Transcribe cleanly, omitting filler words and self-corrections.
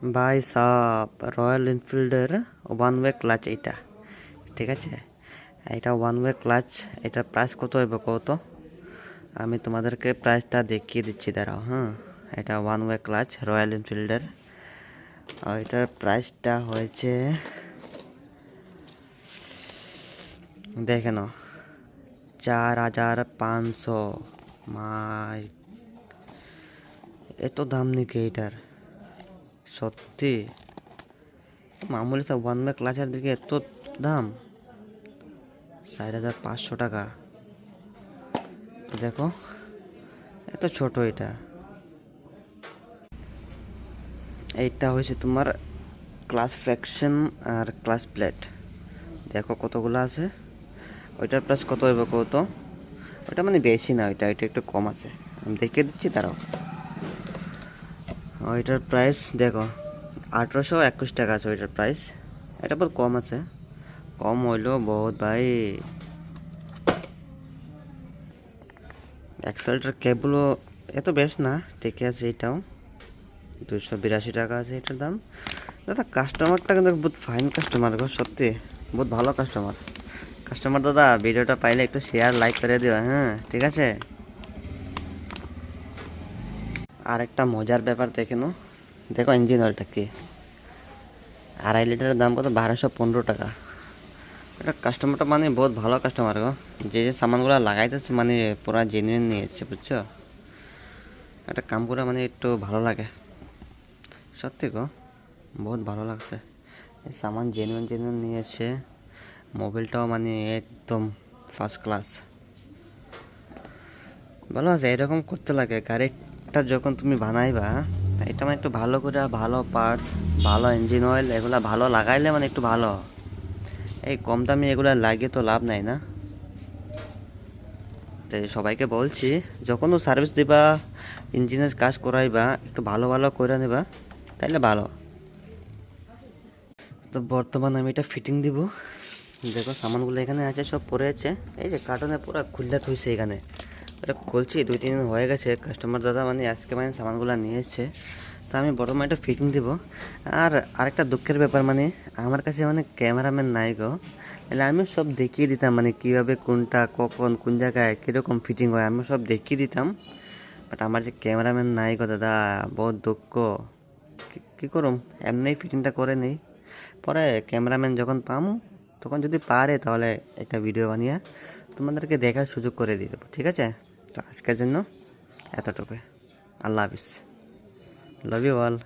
ভাই সাব রয়্যাল এনফিল্ডের ওয়ান ওয়ে ক্লাচ এইটা, ঠিক আছে? এটা ওয়ান ওয়ে ক্লাচ। এটার প্রাইস কত হবে কত? আমি তোমাদেরকে প্রাইসটা দেখিয়ে দিচ্ছি, দাঁড়াও। হ্যাঁ, এটা ওয়ান ওয়ে ক্লাচ রয়্যাল এনফিল্ডের। আর এটার প্রাইসটা হয়েছে, দেখে নাও, 4500। মাই, এত দাম নাকি এইটার? সত্যি মামুলি সব ওয়ান ওয়ে ক্লাচের দিকে এত দাম? 4500 টাকা। দেখো এত ছোট এটা। এইটা হয়েছে তোমার ক্লাস ফ্র্যাকশন আর ক্লাস প্লেট। দেখো কতগুলো আছে। ওইটার প্রাইস কত হইব কত? ওইটা মানে বেশি না, ওইটা একটু কম আছে, আমি দেখিয়ে দিচ্ছি, দাঁড়াও। ওইটার প্রাইস দেখো 1821 টাকা আছে ওইটার প্রাইস। এটা বহুত কম আছে, কম হইলেও বহুত ভাই। অ্যাক্সেলটার কেবলও এত বেশ না, ঠিকই আছে। এটাও 282 টাকা আছে এটার দাম। দাদা কাস্টমারটা কিন্তু বহুত ফাইন কাস্টমার গো, সত্যি বহুত ভালো কাস্টমার। কাস্টমার দাদা, ভিডিওটা পাইলে একটু শেয়ার লাইক করে দিও, হ্যাঁ ঠিক আছে? আর একটা মজার ব্যাপার দেখে নাও, দেখো ইঞ্জিন অয়েলটা কি, 2.5 লিটারের দাম কত? 1215 টাকা। এটা কাস্টমারটা মানে বহুত ভালো কাস্টমার গো, যে যে সামানগুলো লাগাইতেছে মানে পুরা জেনুইন নিয়ে এসছে, বুঝছো? একটা কাম করে মানে একটু ভালো লাগে, সত্যি গো বহুত ভালো লাগছে। এই সামান জেনুইন জেনুইন নিয়ে এসছে, মোবিলটাও মানে একদম ফার্স্ট ক্লাস। ভালো আছে, এরকম করতে লাগে। গাড়িটা যখন তুমি বানাইবা, এটা মানে একটু ভালো করে, ভালো পার্টস, ভালো ইঞ্জিন অয়েল এগুলা ভালো লাগাইলে মানে একটু ভালো। এই কম দামি এগুলো লাগিয়ে তো লাভ নাই না। তাই সবাইকে বলছি, যখনও সার্ভিস দিবা, ইঞ্জিনের কাজ করাইবা, একটু ভালো ভালো করে নেবা, তাইলে ভালো। তো বর্তমানে আমি এটা ফিটিং দিব। দেখো সামানগুলো এখানে আছে, সব পড়ে আছে। এই যে কার্টনে পুরো খুললে থইছে এখানে। এটা খুলছি 2-3 দিন হয়ে গেছে। কাস্টমার দাদা মানে আজকে মানে সামানগুলো নিয়ে এসছে। তো আমি বর্তমানে এটা ফিটিং দিব। আর আরেকটা দুঃখের ব্যাপার, মানে আমার কাছে মানে ক্যামেরাম্যান নাই গো, তাহলে আমি সব দেখিয়ে দিতাম, মানে কীভাবে কোনটা কখন কোন জায়গায় কীরকম ফিটিং হয় আমি সব দেখিয়ে দিতাম। বাট আমার যে ক্যামেরাম্যান নাই গো দাদা, বহুত দুঃখ। কী করুম, এমনি ফিটিংটা করে নেই। পরে ক্যামেরাম্যান যখন পাম, তখন যদি পারে তাহলে একটা ভিডিও বানিয়ে তোমাদেরকে দেখার সুযোগ করে দিয়ে দেবো, ঠিক আছে? তো আজকের জন্য এতটুকু। আল্লাহ হাফিজ, লাভ ইউ অল।